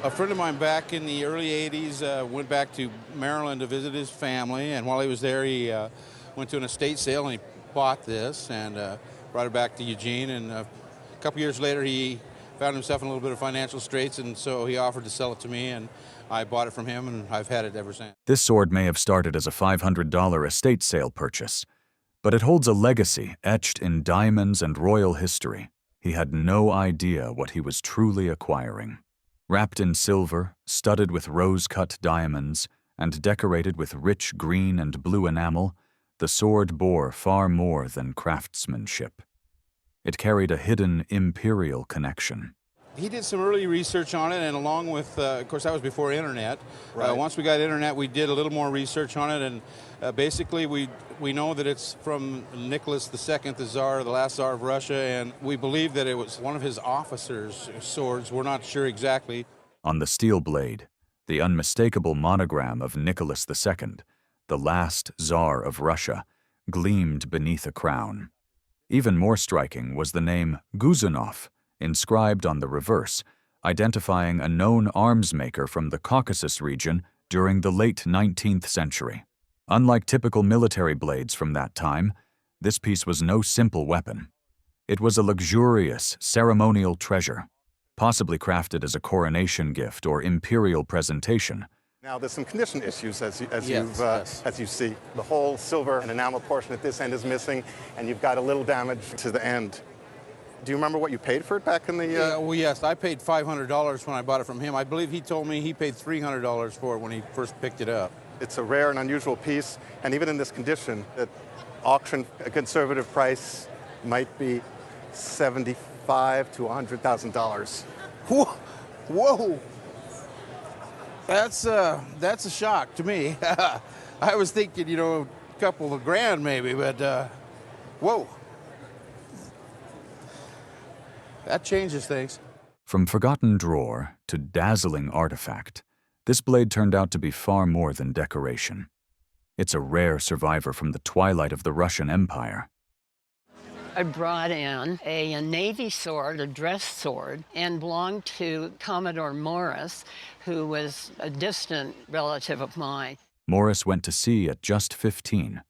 A friend of mine back in the early 80s went back to Maryland to visit his family, and while he was there, he went to an estate sale and he bought this and brought it back to Eugene. And a couple years later, he found himself in a little bit of financial straits, and so he offered to sell it to me, and I bought it from him, and I've had it ever since. This sword may have started as a $500 estate sale purchase, but it holds a legacy etched in diamonds and royal history. He had no idea what he was truly acquiring. Wrapped in silver, studded with rose-cut diamonds, and decorated with rich green and blue enamel, the sword bore far more than craftsmanship. It carried a hidden imperial connection. He did some early research on it, and along with, of course, that was before internet. Right. Once we got internet, we did a little more research on it, and basically we know that it's from Nicholas II, the Tsar, the last Tsar of Russia, and we believe that it was one of his officers' swords. We're not sure exactly. On the steel blade, the unmistakable monogram of Nicholas II, the last Tsar of Russia, gleamed beneath a crown. Even more striking was the name Guzanov, inscribed on the reverse, identifying a known arms maker from the Caucasus region during the late 19th century. Unlike typical military blades from that time, this piece was no simple weapon. It was a luxurious, ceremonial treasure, possibly crafted as a coronation gift or imperial presentation. Now, there's some condition issues as you see. The whole silver and enamel portion at this end is missing, and you've got a little damage to the end. Do you remember what you paid for it back in the... Yeah, well, yes, I paid $500 when I bought it from him. I believe he told me he paid $300 for it when he first picked it up. It's a rare and unusual piece, and even in this condition, at auction, a conservative price might be $75,000 to $100,000. Whoa! That's a shock to me. I was thinking, a couple of grand maybe, but whoa. That changes things. From forgotten drawer to dazzling artifact, this blade turned out to be far more than decoration. It's a rare survivor from the twilight of the Russian Empire. I brought in a Navy sword, a dress sword, and belonged to Commodore Morris, who was a distant relative of mine. Morris went to sea at just 15,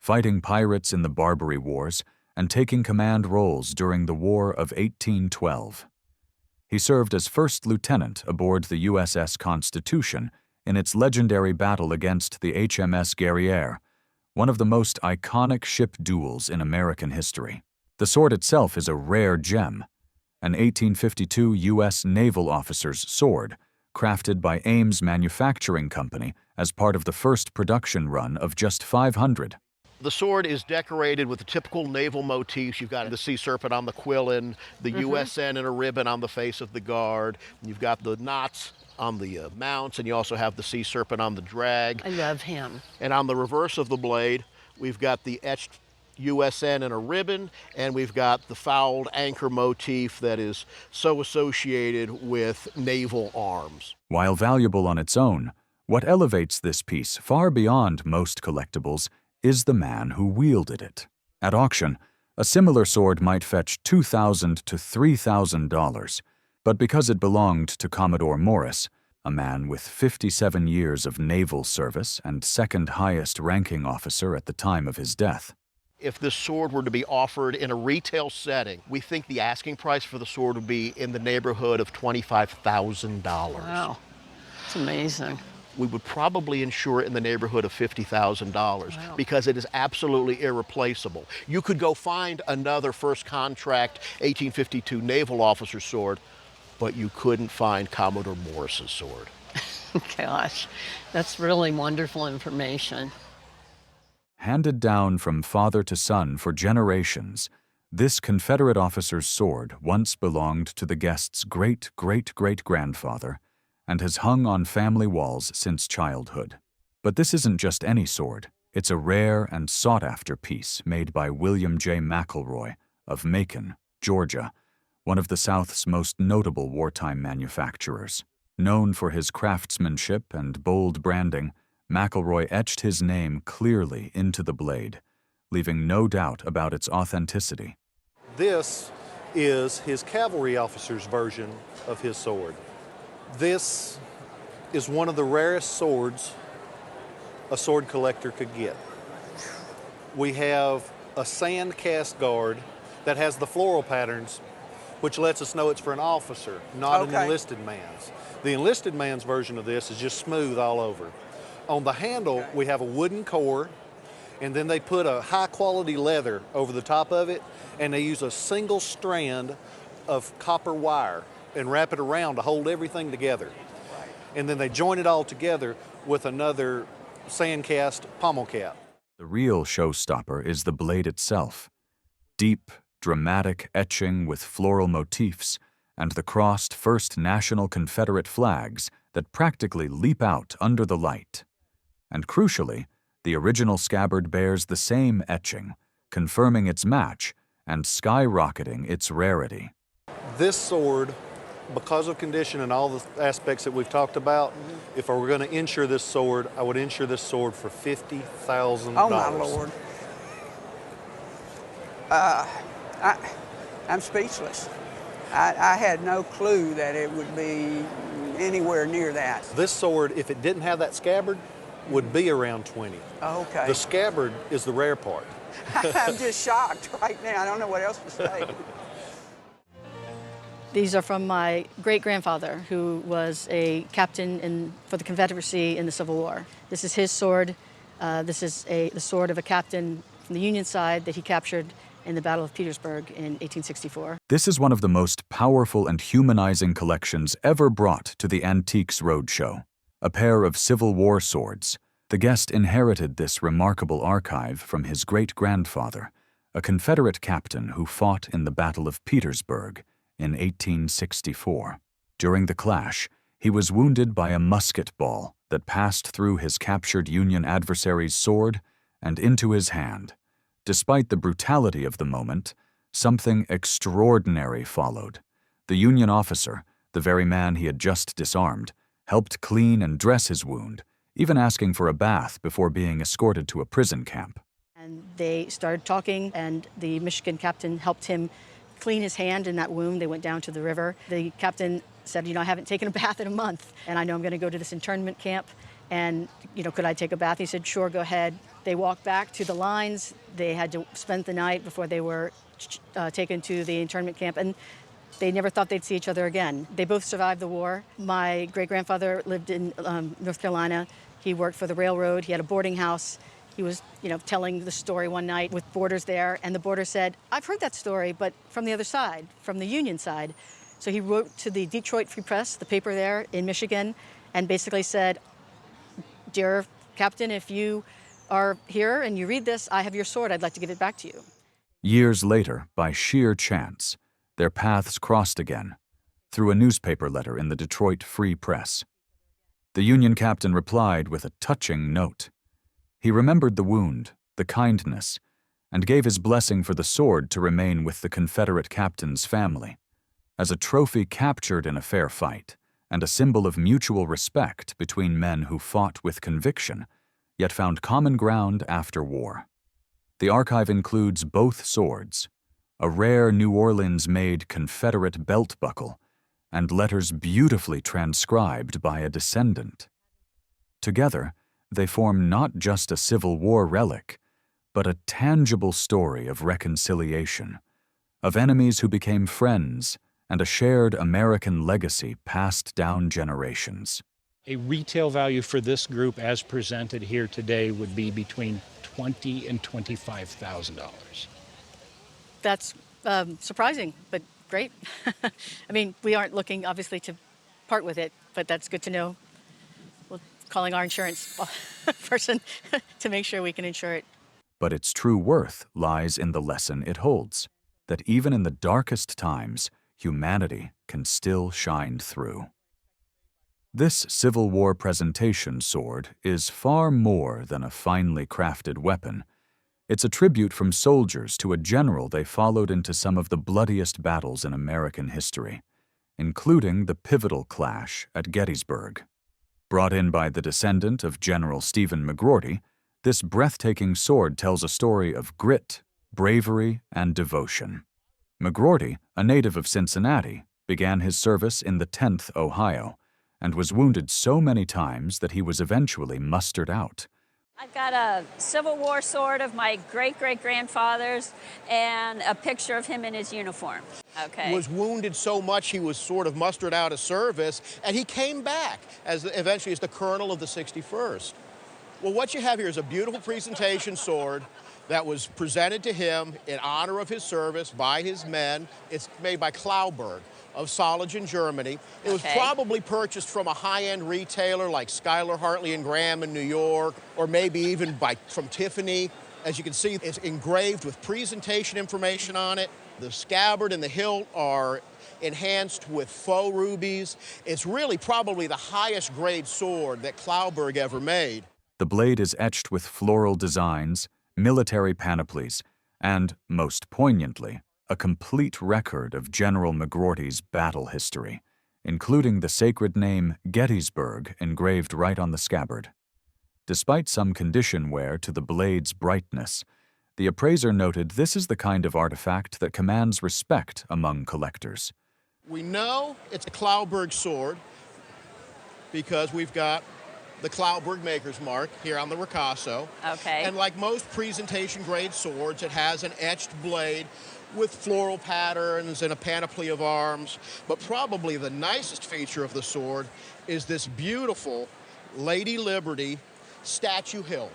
fighting pirates in the Barbary Wars and taking command roles during the War of 1812. He served as first lieutenant aboard the USS Constitution in its legendary battle against the HMS Guerrière, one of the most iconic ship duels in American history. The sword itself is a rare gem, an 1852 U.S. naval officer's sword, crafted by Ames Manufacturing Company as part of the first production run of just 500. The sword is decorated with the typical naval motifs. You've got the sea serpent on the quillin, the USN and a ribbon on the face of the guard. You've got the knots on the mounts, and you also have the sea serpent on the drag. I love him. And on the reverse of the blade, we've got the etched USN and a ribbon, and we've got the fouled anchor motif that is so associated with naval arms. While valuable on its own, what elevates this piece far beyond most collectibles is the man who wielded it. At auction, a similar sword might fetch $2,000 to $3,000, but because it belonged to Commodore Morris, a man with 57 years of naval service and second highest ranking officer at the time of his death. If this sword were to be offered in a retail setting, we think the asking price for the sword would be in the neighborhood of $25,000. Wow, it's amazing. We would probably insure it in the neighborhood of $50,000 because it is absolutely irreplaceable. You could go find another first contract 1852 naval officer's sword, but you couldn't find Commodore Morris's sword. Gosh, that's really wonderful information. Handed down from father to son for generations, this Confederate officer's sword once belonged to the guest's great-great-great-grandfather and has hung on family walls since childhood. But this isn't just any sword. It's a rare and sought-after piece made by William J. McElroy of Macon, Georgia, one of the South's most notable wartime manufacturers. Known for his craftsmanship and bold branding, McElroy etched his name clearly into the blade, leaving no doubt about its authenticity. This is his cavalry officer's version of his sword. This is one of the rarest swords a sword collector could get. We have a sand cast guard that has the floral patterns, which lets us know it's for an officer, not an enlisted man's. The enlisted man's version of this is just smooth all over. On the handle, we have a wooden core, and then they put a high quality leather over the top of it, and they use a single strand of copper wire and wrap it around to hold everything together. And then they join it all together with another sand cast pommel cap. The real showstopper is the blade itself. Deep, dramatic etching with floral motifs and the crossed first national Confederate flags that practically leap out under the light. And crucially, the original scabbard bears the same etching, confirming its match and skyrocketing its rarity. This sword, because of condition and all the aspects that we've talked about, if I were going to insure this sword, I would insure this sword for $50,000. Oh, my Lord. I'm speechless. I had no clue that it would be anywhere near that. This sword, if it didn't have that scabbard, would be around 20. Oh, okay. The scabbard is the rare part. I'm just shocked right now. I don't know what else to say. These are from my great-grandfather, who was a captain for the Confederacy in the Civil War. This is his sword. This is the sword of a captain from the Union side that he captured in the Battle of Petersburg in 1864. This is one of the most powerful and humanizing collections ever brought to the Antiques Roadshow. A pair of Civil War swords. The guest inherited this remarkable archive from his great-grandfather, a Confederate captain who fought in the Battle of Petersburg in 1864. During the clash, he was wounded by a musket ball that passed through his captured Union adversary's sword and into his hand. Despite the brutality of the moment, something extraordinary followed. The Union officer, the very man he had just disarmed, helped clean and dress his wound, even asking for a bath before being escorted to a prison camp. And they started talking, and the Michigan captain helped him clean his hand in that wound. They went down to the river. The captain said, I haven't taken a bath in a month, and I know I'm going to go to this internment camp, and, could I take a bath? He said, sure, go ahead. They walked back to the lines. They had to spend the night before they were taken to the internment camp, and they never thought they'd see each other again. They both survived the war. My great-grandfather lived in North Carolina. He worked for the railroad. He had a boarding house. He was, telling the story one night with boarders there, and the boarder said, I've heard that story, but from the other side, from the Union side. So he wrote to the Detroit Free Press, the paper there in Michigan, and basically said, dear Captain, if you are here and you read this, I have your sword. I'd like to give it back to you. Years later, by sheer chance, their paths crossed again, through a newspaper letter in the Detroit Free Press. The Union captain replied with a touching note. He remembered the wound, the kindness, and gave his blessing for the sword to remain with the Confederate captain's family, as a trophy captured in a fair fight, and a symbol of mutual respect between men who fought with conviction, yet found common ground after war. The archive includes both swords, a rare New Orleans-made Confederate belt buckle, and letters beautifully transcribed by a descendant. Together, they form not just a Civil War relic, but a tangible story of reconciliation, of enemies who became friends, and a shared American legacy passed down generations. A retail value for this group as presented here today would be between $20,000 and $25,000. That's surprising, but great. We aren't looking, obviously, to part with it, but that's good to know. We're calling our insurance person to make sure we can insure it. But its true worth lies in the lesson it holds, that even in the darkest times, humanity can still shine through. This Civil War presentation sword is far more than a finely crafted weapon. It's a tribute from soldiers to a general they followed into some of the bloodiest battles in American history, including the pivotal clash at Gettysburg. Brought in by the descendant of General Stephen McGrorty, this breathtaking sword tells a story of grit, bravery, and devotion. McGrorty, a native of Cincinnati, began his service in the 10th Ohio, and was wounded so many times that he was eventually mustered out. I've got a Civil War sword of my great-great-grandfather's and a picture of him in his uniform. Okay. Was wounded so much he was sort of mustered out of service, and he came back eventually as the colonel of the 61st. Well, what you have here is a beautiful presentation sword that was presented to him in honor of his service by his men. It's made by Klauberg of Solingen, Germany. It was probably purchased from a high-end retailer like Schuyler, Hartley & Graham in New York, or maybe even from Tiffany. As you can see, it's engraved with presentation information on it. The scabbard and the hilt are enhanced with faux rubies. It's really probably the highest grade sword that Klauberg ever made. The blade is etched with floral designs, military panoplies, and, most poignantly, a complete record of General McGrorty's battle history, including the sacred name Gettysburg engraved right on the scabbard. Despite some condition wear to the blade's brightness, the appraiser noted this is the kind of artifact that commands respect among collectors. We know it's a Klauberg sword because we've got the Klauberg maker's mark here on the ricasso. Okay. And like most presentation grade swords, it has an etched blade with floral patterns and a panoply of arms. But probably the nicest feature of the sword is this beautiful Lady Liberty statue hilt.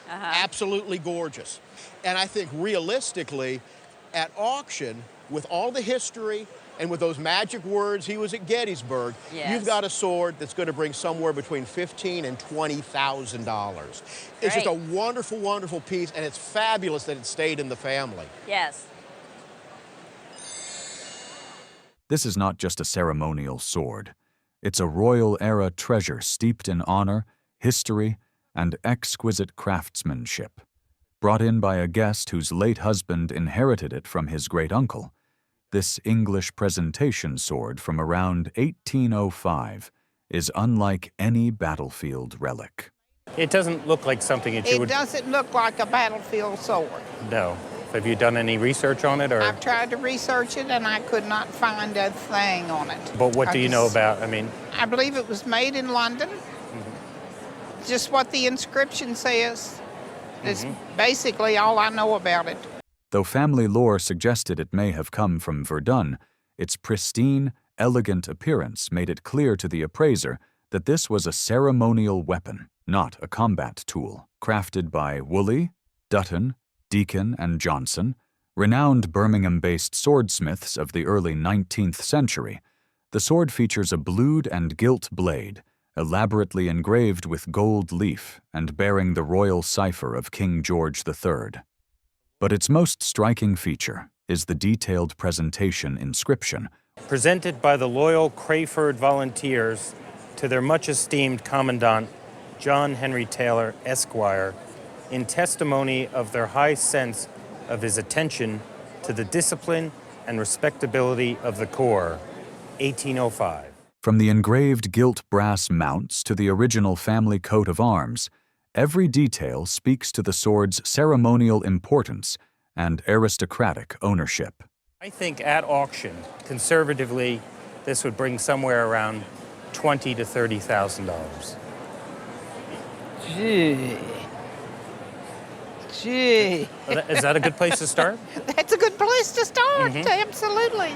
Absolutely gorgeous. And I think realistically, at auction, with all the history and with those magic words, he was at Gettysburg, you've got a sword that's going to bring somewhere between $15,000 and $20,000. It's just a wonderful, wonderful piece, and it's fabulous that it stayed in the family. Yes. This is not just a ceremonial sword. It's a royal-era treasure steeped in honor, history, and exquisite craftsmanship. Brought in by a guest whose late husband inherited it from his great-uncle, this English presentation sword from around 1805 is unlike any battlefield relic. It doesn't look like something that you would... It doesn't look like a battlefield sword. No. Have you done any research on it, or...? I've tried to research it, and I could not find a thing on it. But what do you know about, I believe it was made in London. Just what the inscription says. It's basically all I know about it. Though family lore suggested it may have come from Verdun, its pristine, elegant appearance made it clear to the appraiser that this was a ceremonial weapon, not a combat tool. Crafted by Woolley, Dutton, Deacon, and Johnson, renowned Birmingham-based swordsmiths of the early 19th century, the sword features a blued and gilt blade, elaborately engraved with gold leaf and bearing the royal cipher of King George III. But its most striking feature is the detailed presentation inscription. Presented by the loyal Crayford Volunteers to their much-esteemed Commandant, John Henry Taylor, Esquire, in testimony of their high sense of his attention to the discipline and respectability of the Corps, 1805. From the engraved gilt brass mounts to the original family coat of arms, every detail speaks to the sword's ceremonial importance and aristocratic ownership. I think at auction, conservatively, this would bring somewhere around $20,000 to $30,000. Gee. Is that a good place to start? That's a good place to start, absolutely.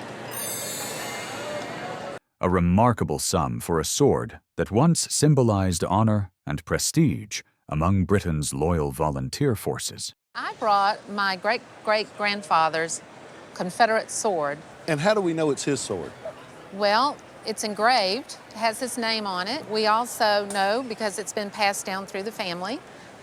A remarkable sum for a sword that once symbolized honor and prestige among Britain's loyal volunteer forces. I brought my great-great-grandfather's Confederate sword. And how do we know it's his sword? Well, it's engraved, has his name on it. We also know, because it's been passed down through the family,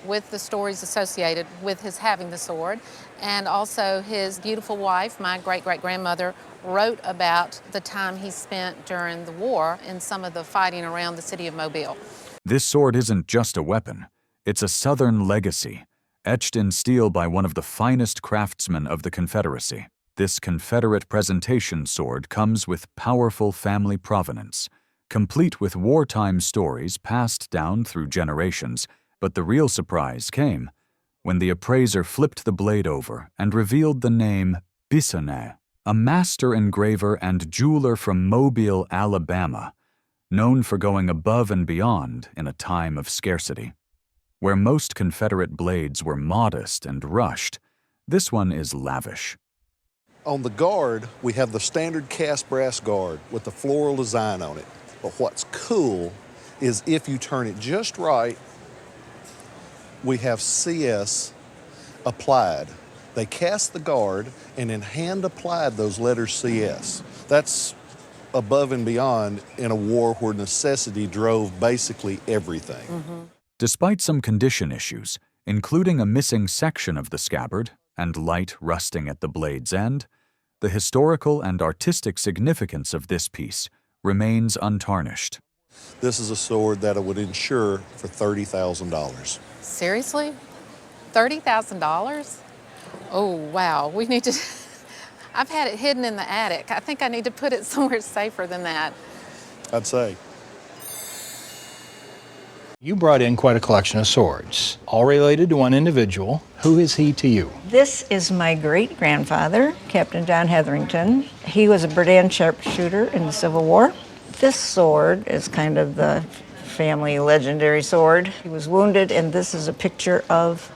with the stories associated with his having the sword. And also his beautiful wife, my great-great-grandmother, wrote about the time he spent during the war in some of the fighting around the city of Mobile. This sword isn't just a weapon. It's a Southern legacy, etched in steel by one of the finest craftsmen of the Confederacy. This Confederate presentation sword comes with powerful family provenance, complete with wartime stories passed down through generations. But the real surprise came when the appraiser flipped the blade over and revealed the name Bissonnet, a master engraver and jeweler from Mobile, Alabama. known for going above and beyond in a time of scarcity. Where most Confederate blades were modest and rushed, this one is lavish. On the guard, we have the standard cast brass guard with the floral design on it. But what's cool is if you turn it just right, we have CS applied. They cast the guard and then hand applied those letters CS. That's above and beyond in a war where necessity drove basically everything. Despite some condition issues, including a missing section of the scabbard and light rusting at the blade's end, the historical and artistic significance of this piece remains untarnished. This is a sword that I would insure for $30,000. Seriously? $30,000? Oh, wow. We need to... I've had it hidden in the attic. I think I need to put it somewhere safer than that. I'd say. You brought in quite a collection of swords, all related to one individual. Who is he to you? This is my great-grandfather, Captain John Hetherington. He was a Berdan sharpshooter in the Civil War. This sword is kind of the family legendary sword. He was wounded, and this is a picture of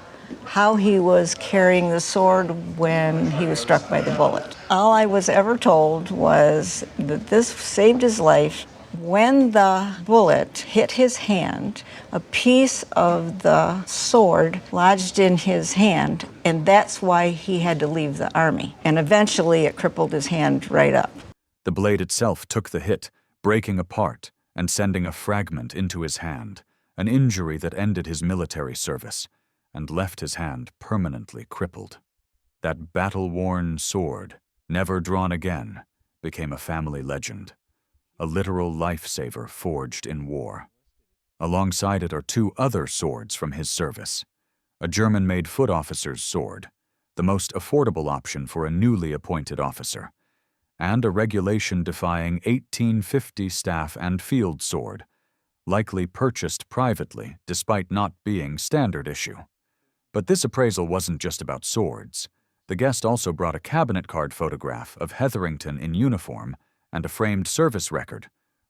how he was carrying the sword when he was struck by the bullet. All I was ever told was that this saved his life. When the bullet hit his hand, a piece of the sword lodged in his hand, and that's why he had to leave the army. And eventually it crippled his hand right up. The blade itself took the hit, breaking apart and sending a fragment into his hand, an injury that ended his military service and left his hand permanently crippled. That battle-worn sword, never drawn again, became a family legend, a literal lifesaver forged in war. Alongside it are two other swords from his service, a German-made foot officer's sword, the most affordable option for a newly appointed officer, and a regulation-defying 1850 staff and field sword, likely purchased privately despite not being standard issue. But this appraisal wasn't just about swords. The guest also brought a cabinet card photograph of Hetherington in uniform and a framed service record,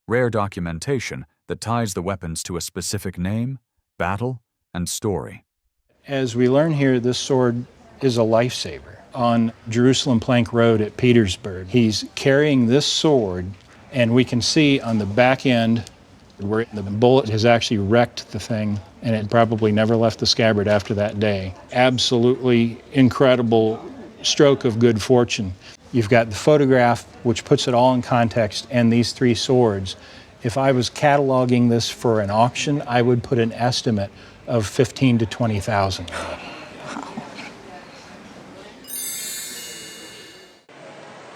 rare documentation that ties the weapons to a specific name, battle, and story. As we learn here, this sword is a lifesaver. On Jerusalem Plank Road at Petersburg, he's carrying this sword, and we can see on the back end where the bullet has actually wrecked the thing, and it probably never left the scabbard after that day. Absolutely incredible stroke of good fortune. You've got the photograph, which puts it all in context, and these three swords. If I was cataloging this for an auction, I would put an estimate of $15,000 to $20,000.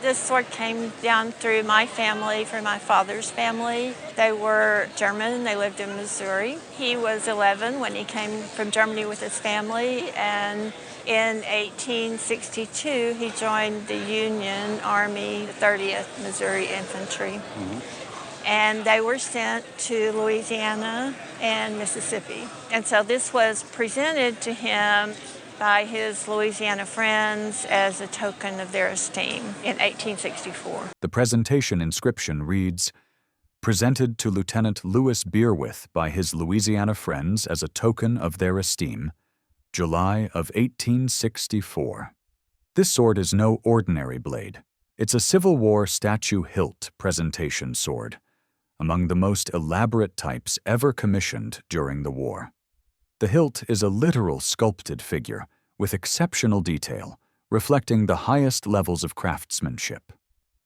This sword came down through my family, through my father's family. They were German. They lived in Missouri. He was 11 when he came from Germany with his family, and in 1862, he joined the Union Army, the 30th Missouri Infantry. And they were sent to Louisiana and Mississippi. And so this was presented to him by his Louisiana friends as a token of their esteem in 1864. The presentation inscription reads, "Presented to Lieutenant Louis Beerwith by his Louisiana friends as a token of their esteem, July of 1864. This sword is no ordinary blade. It's a Civil War statue hilt presentation sword, among the most elaborate types ever commissioned during the war. The hilt is a literal sculpted figure with exceptional detail, reflecting the highest levels of craftsmanship.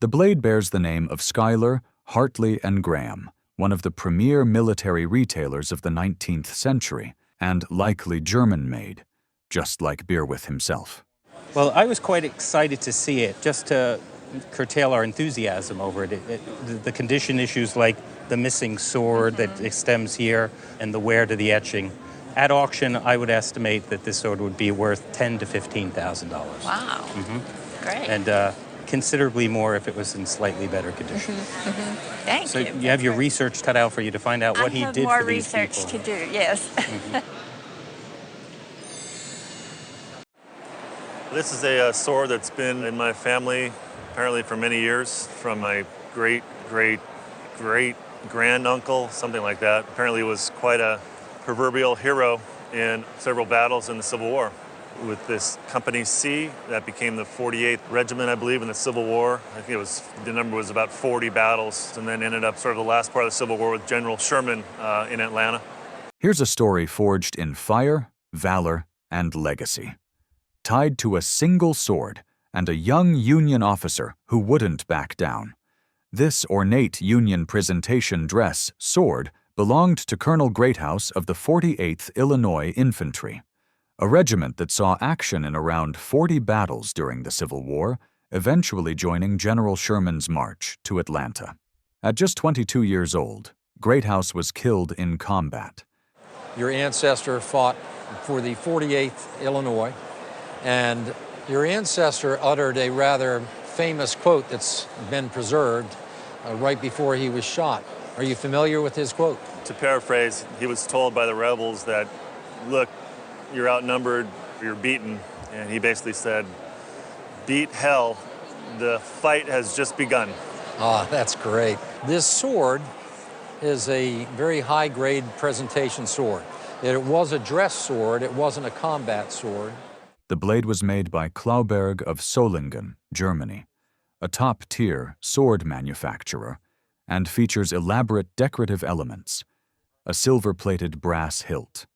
The blade bears the name of Schuyler, Hartley, and Graham, one of the premier military retailers of the 19th century, and likely German-made, just like Beerwith himself. Well, I was quite excited to see it, just to curtail our enthusiasm over it. The condition issues like the missing sword that stems here and the wear to the etching. At auction, I would estimate that this sword would be worth $10,000 to $15,000. Wow. Great. And considerably more if it was in slightly better condition. Thank So you. you have your research cut out for you to find out what he did for these people. I have more research to do, yes. This is a sword that's been in my family apparently for many years, from my great granduncle, something like that. Apparently was quite a proverbial hero in several battles in the Civil War. With this Company C, that became the 48th Regiment, I believe, in the Civil War. I think the number was about 40 battles, and then ended up sort of the last part of the Civil War with General Sherman in Atlanta. Here's a story forged in fire, valor, and legacy. Tied to a single sword and a young Union officer who wouldn't back down. This ornate Union presentation dress sword belonged to Colonel Greathouse of the 48th Illinois Infantry, a regiment that saw action in around 40 battles during the Civil War, eventually joining General Sherman's march to Atlanta. At just 22 years old, Greathouse was killed in combat. Your ancestor fought for the 48th Illinois, and your ancestor uttered a rather famous quote that's been preserved right before he was shot. Are you familiar with his quote? To paraphrase, he was told by the rebels that, look, you're outnumbered, you're beaten. And he basically said, beat hell, the fight has just begun. Ah, that's great. This sword is a very high-grade presentation sword. It was a dress sword, it wasn't a combat sword. The blade was made by Klauberg of Solingen, Germany, a top-tier sword manufacturer, and features elaborate decorative elements, a silver-plated brass hilt,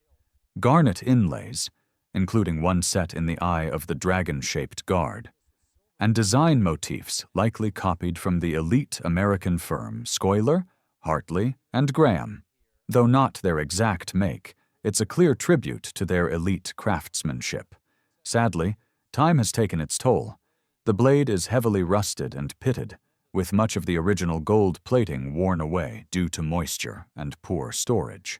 garnet inlays, including one set in the eye of the dragon-shaped guard, and design motifs likely copied from the elite American firm Schuyler, Hartley, and Graham. Though not their exact make, it's a clear tribute to their elite craftsmanship. Sadly, time has taken its toll. The blade is heavily rusted and pitted, with much of the original gold plating worn away due to moisture and poor storage.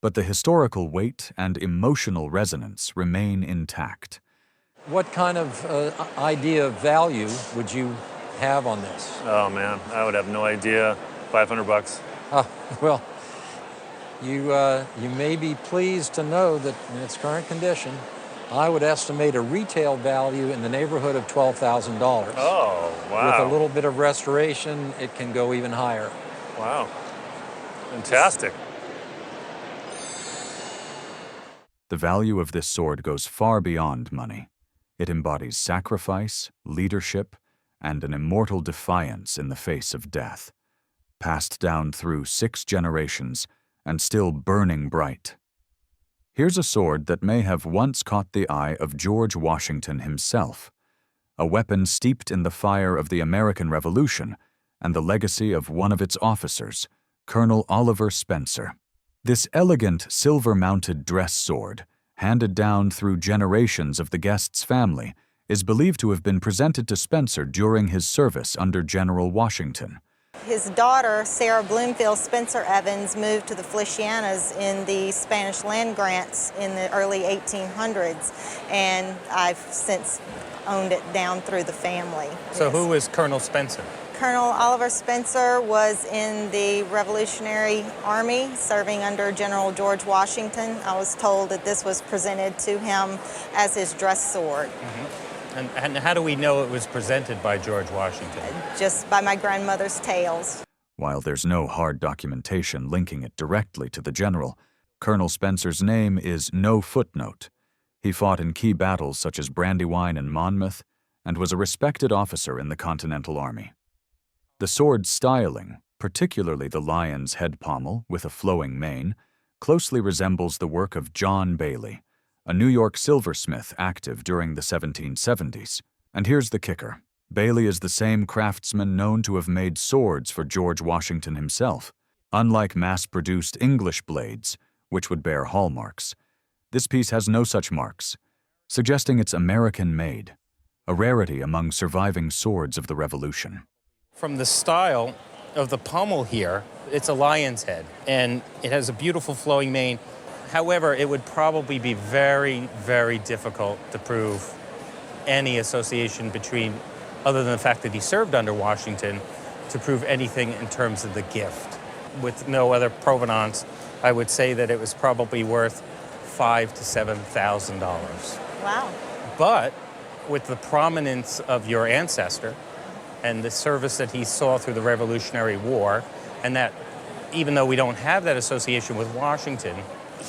But the historical weight and emotional resonance remain intact. What kind of idea of value would you have on this? Oh man, I would have no idea. $500. Well, you may be pleased to know that in its current condition, I would estimate a retail value in the neighborhood of $12,000. Oh, wow. With a little bit of restoration, it can go even higher. Wow. Fantastic. The value of this sword goes far beyond money. It embodies sacrifice, leadership, and an immortal defiance in the face of death, passed down through 6 generations and still burning bright. Here's a sword that may have once caught the eye of George Washington himself, a weapon steeped in the fire of the American Revolution and the legacy of one of its officers, Colonel Oliver Spencer. This elegant silver-mounted dress sword, handed down through generations of the guest's family, is believed to have been presented to Spencer during his service under General Washington. His daughter, Sarah Bloomfield Spencer Evans, moved to the Felicianas in the Spanish land grants in the early 1800s, and I've since owned it down through the family. So who was Colonel Spencer? Colonel Oliver Spencer was in the Revolutionary Army, serving under General George Washington. I was told that this was presented to him as his dress sword. Mm-hmm. And how do we know it was presented by George Washington? Just by my grandmother's tales. While there's no hard documentation linking it directly to the general, Colonel Spencer's name is no footnote. He fought in key battles such as Brandywine and Monmouth, and was a respected officer in the Continental Army. The sword's styling, particularly the lion's head pommel with a flowing mane, closely resembles the work of John Bailey, a New York silversmith active during the 1770s. And here's the kicker. Bailey is the same craftsman known to have made swords for George Washington himself. Unlike mass-produced English blades, which would bear hallmarks, this piece has no such marks, suggesting it's American-made, a rarity among surviving swords of the Revolution. From the style of the pommel here, it's a lion's head, and it has a beautiful flowing mane. However, it would probably be very, very difficult to prove any association between, other than the fact that he served under Washington, to prove anything in terms of the gift. With no other provenance, I would say that it was probably worth $5,000 to $7,000. Wow. But with the prominence of your ancestor and the service that he saw through the Revolutionary War, and that even though we don't have that association with Washington,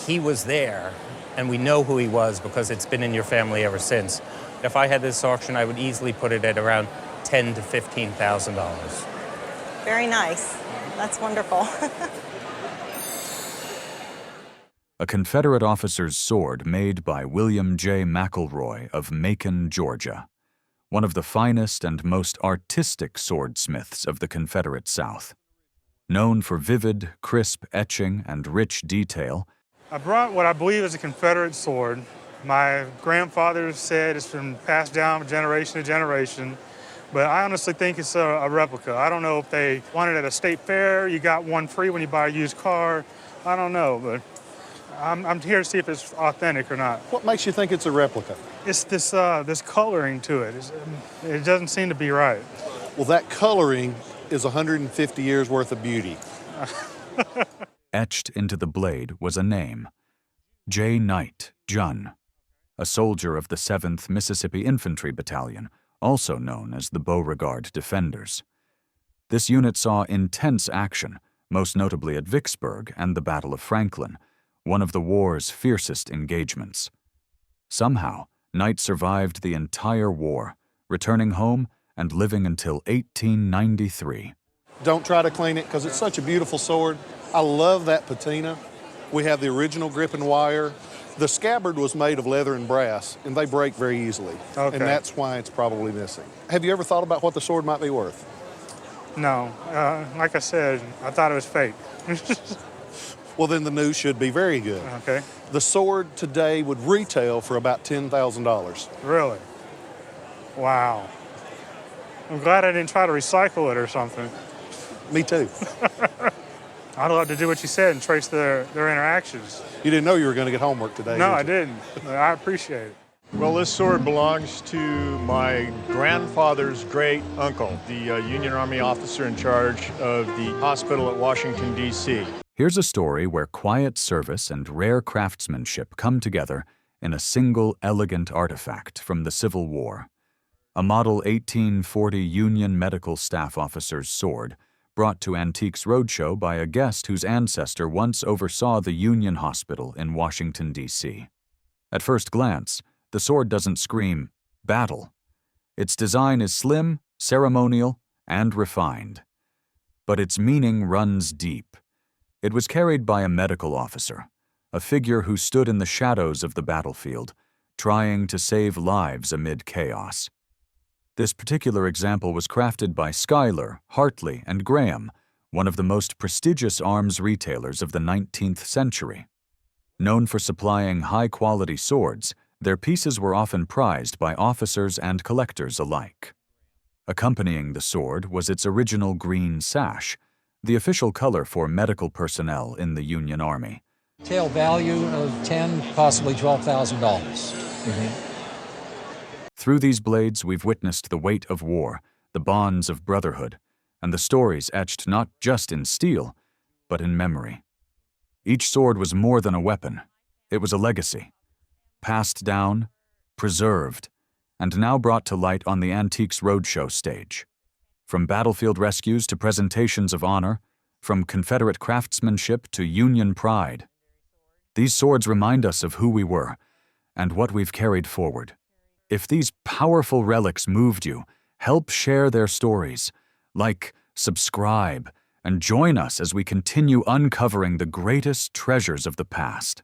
he was there, and we know who he was because it's been in your family ever since. If I had this auction, I would easily put it at around $10,000 to $15,000. Very nice. That's wonderful. A Confederate officer's sword made by William J. McElroy of Macon, Georgia, one of the finest and most artistic swordsmiths of the Confederate South. Known for vivid, crisp etching and rich detail, I brought what I believe is a Confederate sword. My grandfather said it's been passed down generation to generation, but I honestly think it's a replica. I don't know if they won it at a state fair, you got one free when you buy a used car. I don't know, but I'm here to see if it's authentic or not. What makes you think it's a replica? It's this coloring to it. It doesn't seem to be right. Well, that coloring is 150 years worth of beauty. etched into the blade was a name, J. Knight, Jun, a soldier of the 7th Mississippi Infantry Battalion, also known as the Beauregard Defenders. This unit saw intense action, most notably at Vicksburg and the Battle of Franklin, one of the war's fiercest engagements. Somehow, Knight survived the entire war, returning home and living until 1893. Don't try to clean it because it's such a beautiful sword. I love that patina. We have the original grip and wire. The scabbard was made of leather and brass, and they break very easily. Okay. And that's why it's probably missing. Have you ever thought about what the sword might be worth? No. Like I said, I thought it was fake. Well, then the news should be very good. Okay. The sword today would retail for about $10,000. Really? Wow. I'm glad I didn't try to recycle it or something. Me too. I'd love to do what you said and trace their interactions. You didn't know you were going to get homework today, No, did you? I didn't. I appreciate it. Well, this sword belongs to my grandfather's great uncle, the Union Army officer in charge of the hospital at Washington, D.C. Here's a story where quiet service and rare craftsmanship come together in a single elegant artifact from the Civil War. A model 1840 Union medical staff officer's sword, brought to Antiques Roadshow by a guest whose ancestor once oversaw the Union Hospital in Washington, D.C. At first glance, the sword doesn't scream battle. Its design is slim, ceremonial, and refined. But its meaning runs deep. It was carried by a medical officer, a figure who stood in the shadows of the battlefield, trying to save lives amid chaos. This particular example was crafted by Schuyler, Hartley, and Graham, one of the most prestigious arms retailers of the 19th century. Known for supplying high-quality swords, their pieces were often prized by officers and collectors alike. Accompanying the sword was its original green sash, the official color for medical personnel in the Union Army. Retail value of $10,000, possibly $12,000. Through these blades, we've witnessed the weight of war, the bonds of brotherhood, and the stories etched not just in steel, but in memory. Each sword was more than a weapon. It was a legacy, passed down, preserved, and now brought to light on the Antiques Roadshow stage. From battlefield rescues to presentations of honor, from Confederate craftsmanship to Union pride. These swords remind us of who we were and what we've carried forward. If these powerful relics moved you, help share their stories. Like, subscribe, and join us as we continue uncovering the greatest treasures of the past.